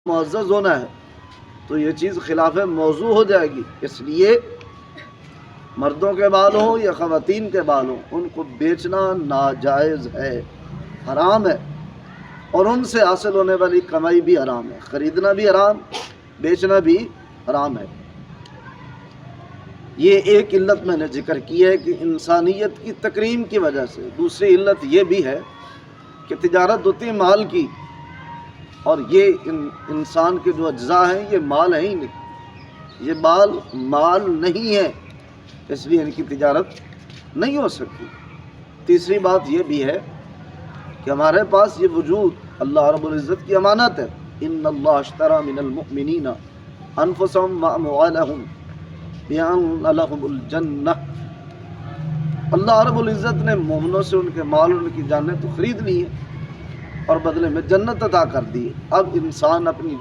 معزز ہونا ہے تو یہ چیز خلاف موضوع ہو جائے گی. اس لیے مردوں کے بال ہوں یا خواتین کے بال ہوں، ان کو بیچنا ناجائز ہے، حرام ہے، اور ان سے حاصل ہونے والی کمائی بھی حرام ہے. خریدنا بھی حرام، بیچنا بھی حرام ہے. یہ ایک علت میں نے ذکر کی ہے کہ انسانیت کی تکریم کی وجہ سے. دوسری علت یہ بھی ہے کہ تجارت ہوتی ہے مال کی، اور یہ انسان کے جو اجزاء ہیں یہ مال ہیں ہی نہیں، یہ مال نہیں ہے، اس لیے ان کی تجارت نہیں ہو سکتی. تیسری بات یہ بھی ہے کہ ہمارے پاس یہ وجود اللہ رب العزت کی امانت ہے. ان اللہ اشتری من المؤمنین انفسهم واموالهم بان لهم الجنہ. اللہ رب العزت نے مومنوں سے ان کے مال اور ان کی جانیں تو خرید لی ہیں اور بدلے میں جنت عطا کر دی. اب انسان اپنی